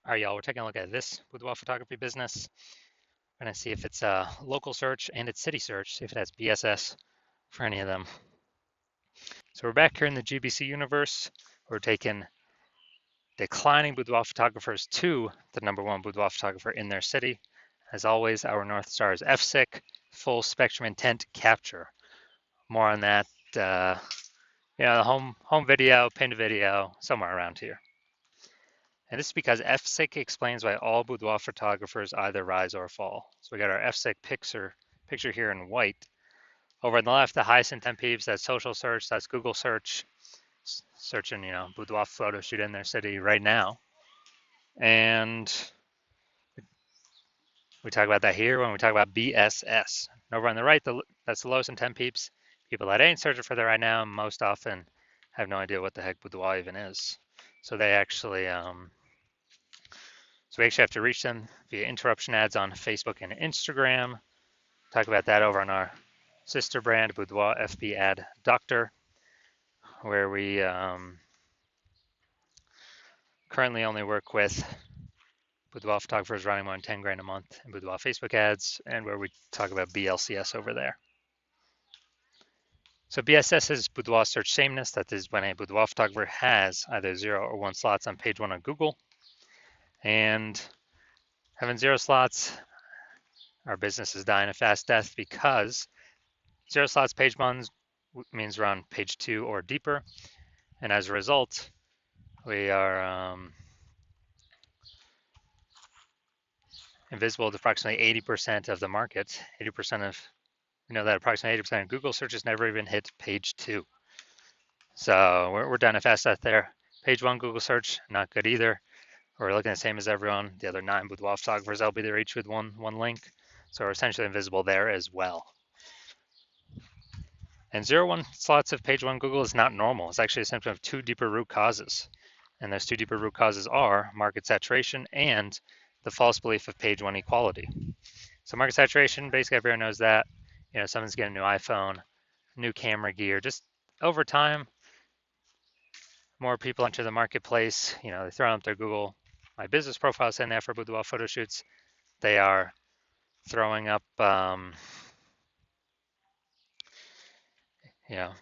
All right, y'all, we're taking a look at this boudoir photography business. We're gonna see if it's a local search and it's city search, see if it has BSS for any of them. So we're back here in the GBC universe. We're taking declining boudoir photographers to the #1 boudoir photographer in their city. As always, our North Star is FSIC, full spectrum intent capture. More on that, the home video, pinned video, somewhere around here. And this is because FSIC explains why all boudoir photographers either rise or fall. So we got our FSIC picture here in white. Over on the left, the highest intent peeps, that's social search, that's Google search, searching, boudoir photo shoot in their city right now. And we talk about that here when we talk about BSS. And over on the right, that's the lowest intent peeps, people that ain't searching for that right now, most often have no idea what the heck boudoir even is. So they actually, So we actually have to reach them via interruption ads on Facebook and Instagram. Talk about that over on our sister brand, Boudoir FB Ad Doctor, where we currently only work with boudoir photographers running more than 10 grand a month in boudoir Facebook ads, and where we talk about BLCS over there. So BSS is boudoir search sameness. That is when a boudoir photographer has either 0 or 1 slots on page 1 on Google. And having 0 slots, our business is dying a fast death because 0 slots page 1 means we're on page 2 or deeper. And as a result, we are invisible to approximately 80% of the market. 80% of, that approximately 80% of Google searches never even hit page 2. So we're done a fast death there. Page 1 Google search, not good either. We're looking the same as everyone. The other 9 boudoir photographers, they'll be there each with one link. So we're essentially invisible there as well. And 0-1 slots of page 1 Google is not normal. It's actually a symptom of 2 deeper root causes. And those 2 deeper root causes are market saturation and the false belief of page 1 equality. So market saturation, basically everyone knows that. Someone's getting a new iPhone, new camera gear. Just over time, more people enter the marketplace. They throw up their Google My Business profile saying that for boudoir photo shoots. They are throwing up,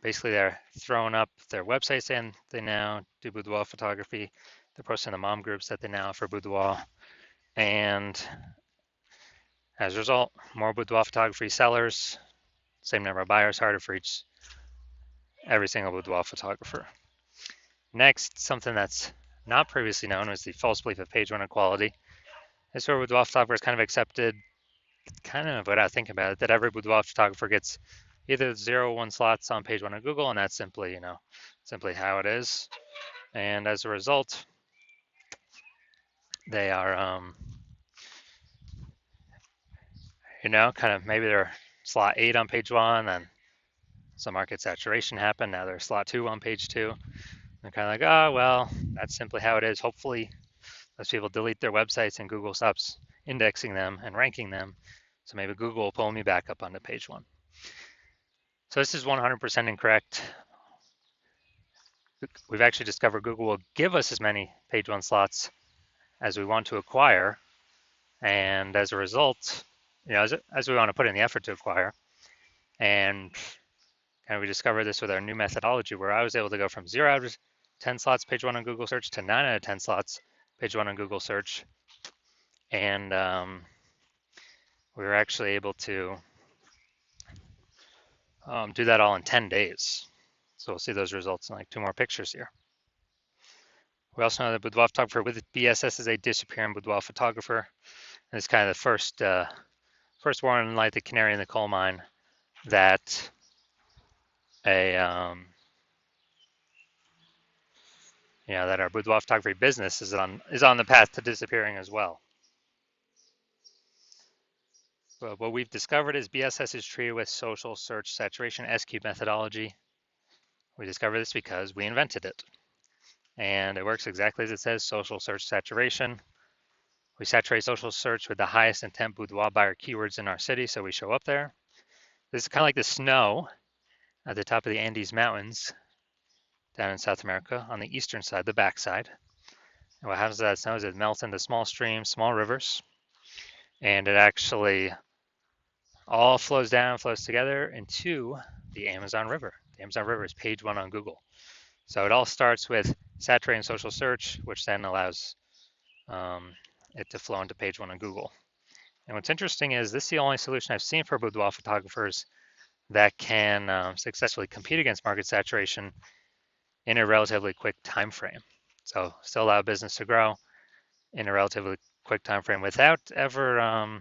basically they're throwing up their website saying they now do boudoir photography. They're posting the mom groups that they now offer boudoir. And as a result, more boudoir photography sellers, same number of buyers, harder for every single boudoir photographer. Next, something that's not previously known was the false belief of page 1 equality. This is where boudoir photographers kind of accepted, kind of without thinking about it, that every boudoir photographer gets either 0 or 1 slots on page 1 of Google, and that's simply, simply how it is. And as a result, they are, kind of maybe they're slot 8 on page 1, and some market saturation happened. Now they're slot 2 on page 2. They're kind of like, oh, well, that's simply how it is. Hopefully, those people delete their websites and Google stops indexing them and ranking them. So maybe Google will pull me back up onto page 1. So this is 100% incorrect. We've actually discovered Google will give us as many page 1 slots as we want to acquire. And as a result, as we want to put in the effort to acquire. And we discovered this with our new methodology where I was able to go from 0 out of 10 slots page 1 on Google search to 9 out of 10 slots page 1 on Google search. And we were actually able to do that all in 10 days. So we'll see those results in like 2 more pictures here. We also know that boudoir photographer with BSS is a disappearing boudoir photographer. And it's kind of the first warning light, the canary in the coal mine, that that our boudoir photography business is on the path to disappearing as well. But what we've discovered is BSS is treated with social search saturation SQ methodology. We discovered this because we invented it. And it works exactly as it says, social search saturation. We saturate social search with the highest intent boudoir buyer keywords in our city, so we show up there. This is kind of like the snow at the top of the Andes Mountains down in South America on the eastern side, the backside. what happens to that snow is it melts into small streams, small rivers, and it actually all flows down, flows together into the Amazon River. The Amazon River is page one on Google. So it all starts with saturating social search, which then allows it to flow into page one on Google. And what's interesting is this is the only solution I've seen for boudoir photographers that can successfully compete against market saturation in a relatively quick time frame. So still allow business to grow in a relatively quick time frame without ever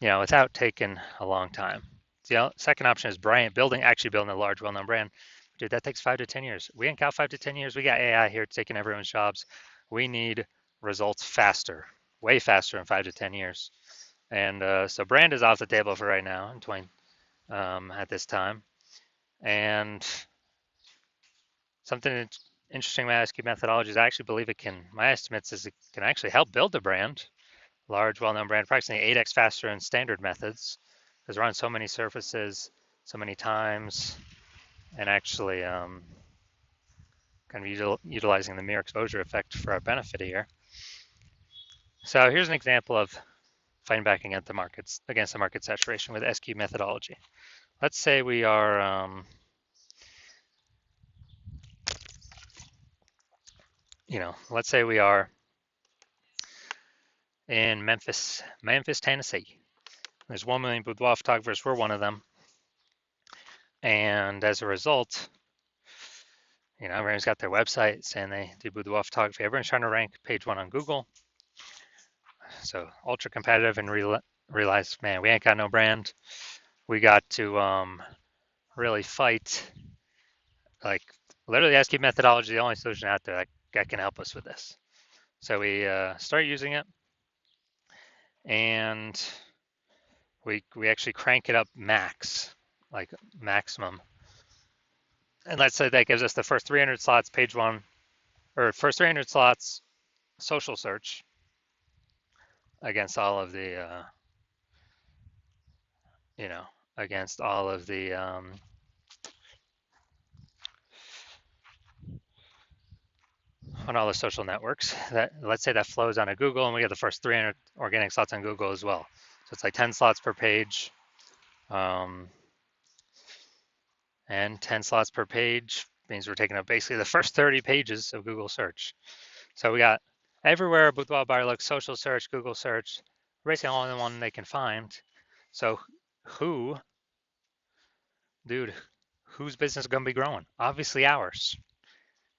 without taking a long time. The second option is actually building a large, well-known brand. Dude, that takes 5 to 10 years. We ain't got 5 to 10 years. We got AI here taking everyone's jobs. We need results faster, way faster in 5 to 10 years. And so brand is off the table for right now at this time. And something interesting about SQ methodology is I actually believe my estimates is it can actually help build a brand, large, well-known brand, approximately 8x faster than standard methods, because we're on so many surfaces, so many times, and actually kind of utilizing the mere exposure effect for our benefit here. So here's an example of fighting back against the market saturation with SQ methodology. Let's say we are, let's say we are in Memphis, Tennessee. There's 1 million boudoir photographers. We're one of them. And as a result, everyone's got their website saying they do boudoir photography. Everyone's trying to rank page one on Google. So ultra competitive, and realize, man, we ain't got no brand. We got to really fight. Like literally, SQ methodology is the only solution out there that can help us with this. So we start using it, and we actually crank it up maximum. And let's say that gives us the first 300 slots page one, or first 300 slots social search against all of the, against all of the on all the social networks. That let's say that flows onto Google, and we get the first 300 organic slots on Google as well. So it's like 10 slots per page, and 10 slots per page means we're taking up basically the first 30 pages of Google search. So we got everywhere boudoir buyer looks, social search, Google search, basically all in the one they can find. So whose business is going to be growing? Obviously ours.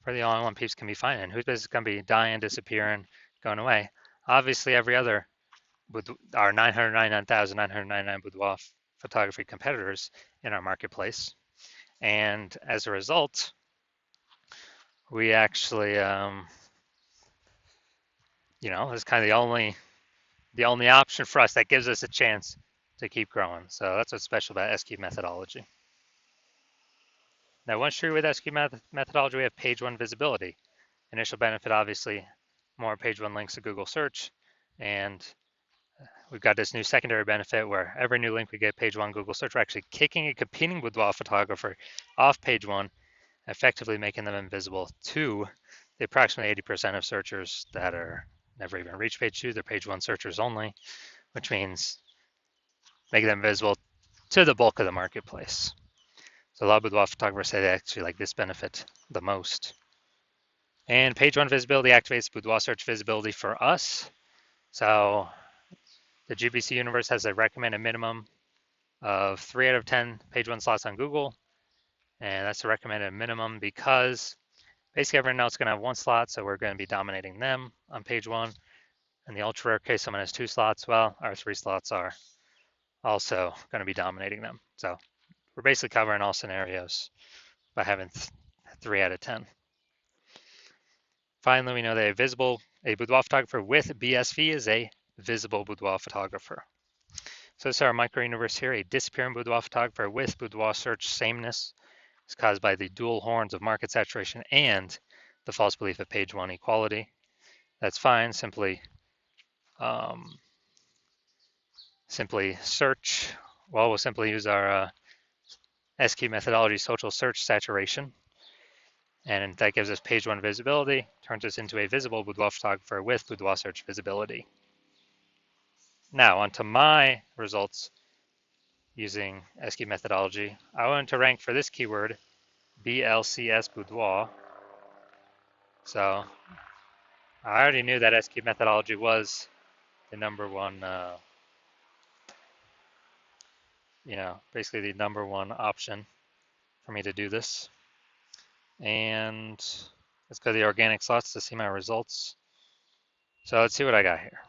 We're the only one people can be finding. Whose business is going to be dying, disappearing, going away? Obviously every other, our 999,999 boudoir photography competitors in our marketplace. And as a result, we actually, it's kind of the only option for us that gives us a chance to keep growing. So that's what's special about SQ methodology. Now, once you're with SQ methodology, we have page one visibility. Initial benefit, obviously, more page one links to Google search. And we've got this new secondary benefit where every new link we get page one Google search, we're actually kicking a competing boudoir photographer off page one, effectively making them invisible to the approximately 80% of searchers that are never even reach page two. They're page one searchers only, which means making them visible to the bulk of the marketplace. So a lot of boudoir photographers say they actually like this benefit the most. And page one visibility activates boudoir search visibility for us. So the GBC universe has a recommended minimum of 3 out of 10 page one slots on Google. And that's the recommended minimum because basically everyone else is going to have 1 slot, so we're going to be dominating them on page one. In the ultra rare case, someone has 2 slots. Well, our 3 slots are also going to be dominating them. So we're basically covering all scenarios by having 3 out of 10. Finally, we know that a boudoir photographer with BSV is a visible boudoir photographer. So this is our micro universe here. A disappearing boudoir photographer with boudoir search sameness is caused by the dual horns of market saturation and the false belief of page one equality. That's fine. Simply search. Well, we'll simply use our SQ methodology social search saturation. And that gives us page one visibility, turns us into a visible boudoir photographer with boudoir search visibility. Now onto my results using SQ methodology. I wanted to rank for this keyword BLCS boudoir. So I already knew that SQ methodology was the number one, basically the number one option for me to do this. And let's go to the organic slots to see my results. So let's see what I got here.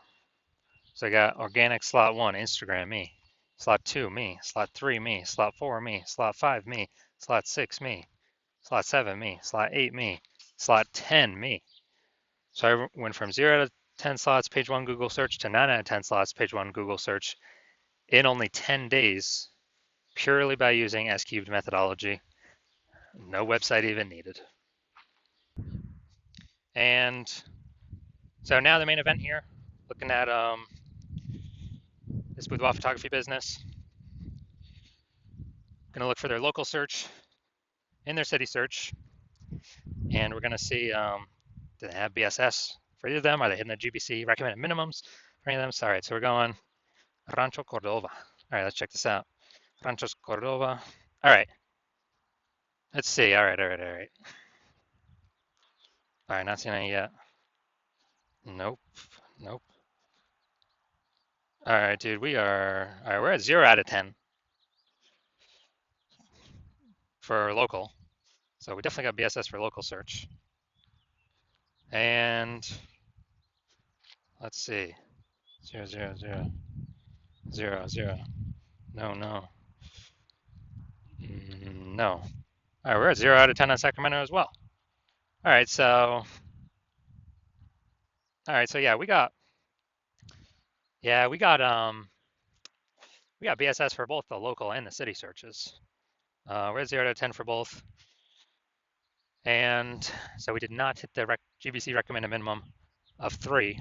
So I got organic slot 1, Instagram, me. Slot 2, me. Slot 3, me. Slot 4, me. Slot 5, me. Slot 6, me. Slot 7, me. Slot 8, me. Slot 10, me. So I went from 0 out of 10 slots, page 1 Google search, to 9 out of 10 slots, page 1 Google search in only 10 days, purely by using S-cubed methodology. No website even needed. And so now the main event here, looking at this boudoir photography business. Going to look for their local search in their city search, and we're going to see do they have BSS for either of them? Are they hitting the GBC recommended minimums for any of them? So, all right, so we're going Rancho Cordova. All right, let's check this out. Rancho Cordova. All right, let's see. All right. All right, not seeing any yet. Nope. All right, dude, all right, we're at 0 out of 10 for local. So we definitely got BSS for local search. And let's see. 0, 0, 0, 0, 0. No. No. All right, we're at 0 out of 10 on Sacramento as well. All right, so yeah, we got BSS for both the local and the city searches. We're at 0 out of 10 for both. And so we did not hit the GBC recommended minimum of 3.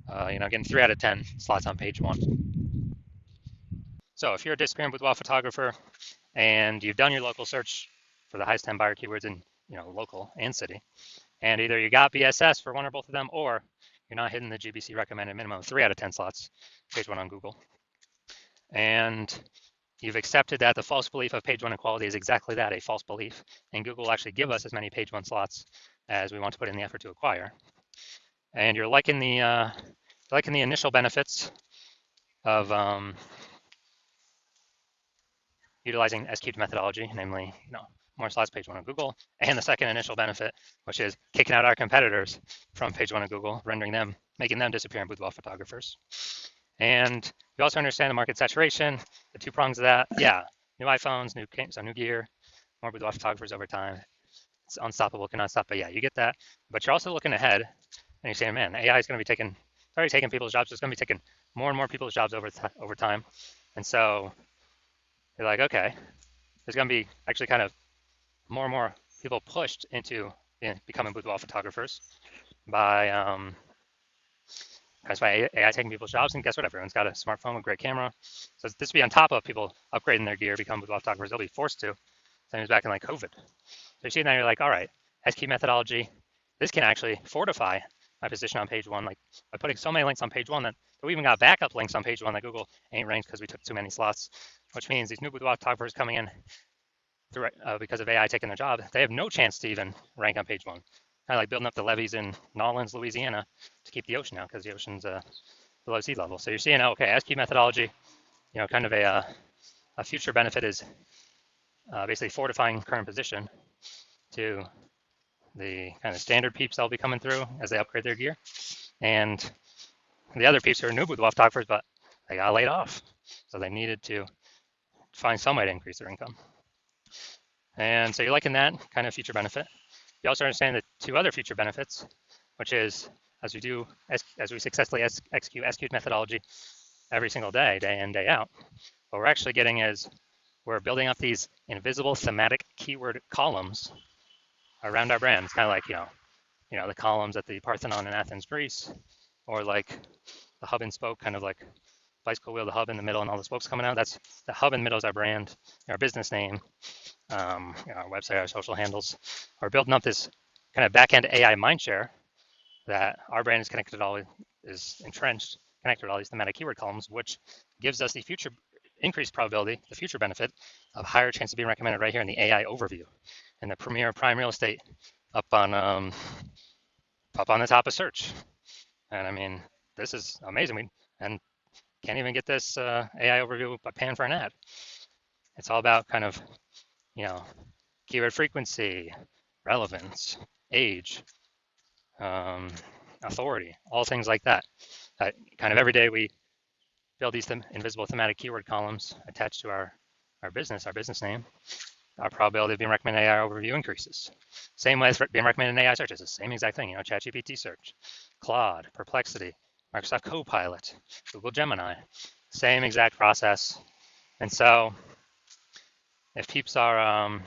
Getting 3 out of 10 slots on page 1. So if you're a disappearing boudoir photographer and you've done your local search for the highest 10 buyer keywords in local and city, and either you got BSS for one or both of them, or you're not hitting the GBC recommended minimum of 3 out of 10 slots, page 1 on Google, and you've accepted that the false belief of page 1 equality is exactly that, a false belief, and Google will actually give us as many page 1 slots as we want to put in the effort to acquire, and you're liking the initial benefits of utilizing S-cubed methodology, namely, more slots page 1 on Google, and the second initial benefit, which is kicking out our competitors from page 1 of Google, making them disappearing boudoir photographers. And you also understand the market saturation, the 2 prongs of that. Yeah, new iPhones, new gear, more boudoir photographers over time. It's unstoppable, cannot stop. But yeah, you get that. But you're also looking ahead, and you're saying, man, AI is going to be already taking people's jobs. It's going to be taking more and more people's jobs over time. And so you're like, okay, there's going to be actually kind of more and more people pushed into becoming boudoir photographers by AI taking people's jobs. And guess what? Everyone's got a smartphone with a great camera. So this will be on top of people upgrading their gear, become boudoir photographers. They'll be forced to. Same as back in like COVID. So you see now you're like, all right, S-key methodology. This can actually fortify my position on page 1, like by putting so many links on page 1 that we even got backup links on page 1 that Google ain't ranked because we took too many slots, which means these new boudoir photographers coming in because of AI taking their job, they have no chance to even rank on page 1. Kind of like building up the levees in Nolens, Louisiana to keep the ocean out because the ocean's below sea level. So you're seeing, okay, S-key methodology, kind of a future benefit is basically fortifying current position to the kind of standard peeps that'll be coming through as they upgrade their gear. And the other peeps who are new boudoir photographers, but they got laid off. So they needed to find some way to increase their income. And so you're liking that kind of future benefit. You also understand the 2 other future benefits, which is as we successfully execute S-cubed methodology every single day, day in, day out, what we're actually getting is we're building up these invisible thematic keyword columns around our brands, kind of like, the columns at the Parthenon in Athens, Greece, or like the hub and spoke, kind of like bicycle wheel, the hub in the middle, and all the spokes coming out. That's the hub in the middle is our brand, our business name, our website, our social handles. We're building up this kind of back-end AI mindshare that our brand is connected to all, is entrenched, connected to all these thematic keyword columns, which gives us the future increased probability, the future benefit of higher chance of being recommended right here in the AI overview in the premier prime real estate up on the top of search. And I mean, this is amazing. And can't even get this AI overview by paying for an ad. It's all about kind of, you know, keyword frequency, relevance, age, authority, all things like that. Kind of every day we build these invisible thematic keyword columns attached to our business name. Our probability of being recommended AI overview increases. Same way as being recommended in AI search. It's the same exact thing, ChatGPT search, Claude, Perplexity, Microsoft Copilot, Google Gemini, same exact process. And so if peeps are,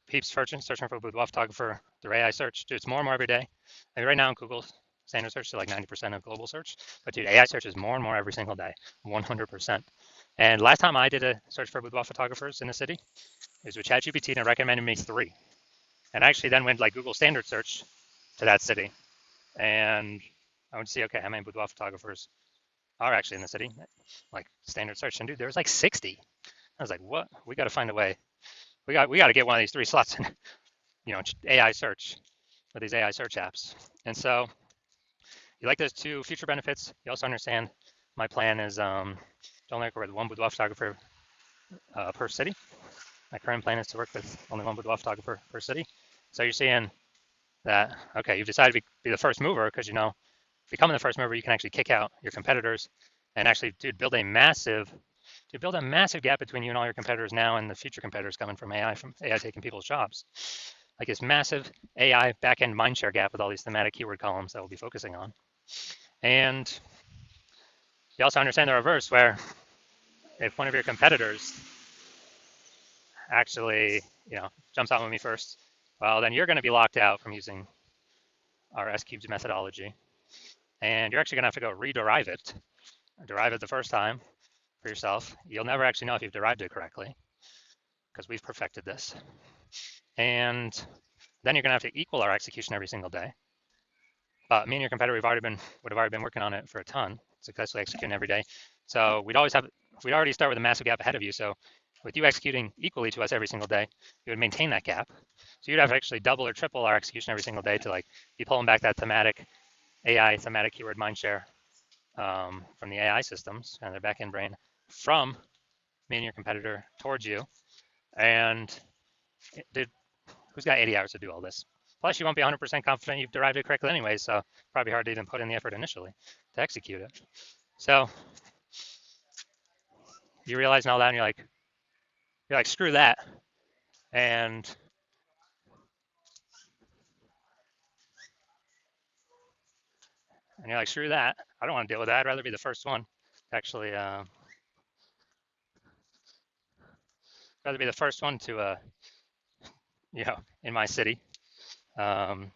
peeps searching for boudoir photographer through AI search, dude, it's more and more every day. I mean, right now in Google standard search, so like 90% of global search, but dude, AI search is more and more every single day, 100%. And last time I did a search for boudoir photographers in the city, it was with ChatGPT, and it recommended me 3. And I actually then went like Google standard search to that city, and I would see, okay, how many boudoir photographers are actually in the city, like standard search. And dude, there was like 60. I was like, what? We got to find a way. We got to get one of these 3 slots in, AI search with these AI search apps. And so you like those 2 future benefits. You also understand my plan is to only work with 1 boudoir photographer per city. My current plan is to work with only 1 boudoir photographer per city. So you're seeing that, okay, you've decided to be the first mover because, becoming the first mover, you can actually kick out your competitors and actually, dude, build a massive gap between you and all your competitors now and the future competitors coming from AI taking people's jobs. Like this massive AI backend mindshare gap with all these thematic keyword columns that we'll be focusing on. And you also understand the reverse, where if one of your competitors actually, jumps out with me first, well, then you're going to be locked out from using our S-cubed methodology. And you're actually going to have to go rederive it, derive it the first time for yourself. You'll never actually know if you've derived it correctly because we've perfected this. And then you're going to have to equal our execution every single day. But me and your competitor, would have already been working on it for a ton, successfully executing every day. So we'd already start with a massive gap ahead of you. So with you executing equally to us every single day, you would maintain that gap. So you'd have to actually double or triple our execution every single day to like be pulling back that thematic keyword mindshare from the AI systems and their backend brain from me and your competitor towards you. And dude, who's got 80 hours to do all this? Plus, you won't be 100% confident you've derived it correctly anyway, so probably hard to even put in the effort initially to execute it. So you realize all that, and you're like, screw that, and you're like, screw that. I don't want to deal with that. I'd rather be the first one to actually, rather be the first one to, in my city, to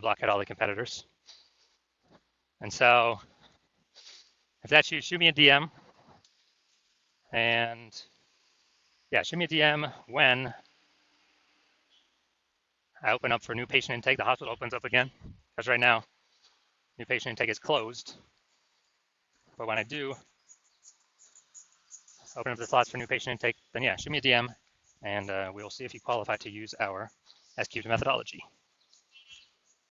block out all the competitors. And so if that's you, shoot me a DM. And yeah, shoot me a DM when I open up for new patient intake. The hospital opens up again, because right now, new patient intake is closed. But when I do open up the slots for new patient intake, then yeah, shoot me a DM, and we will see if you qualify to use our S-cubed methodology.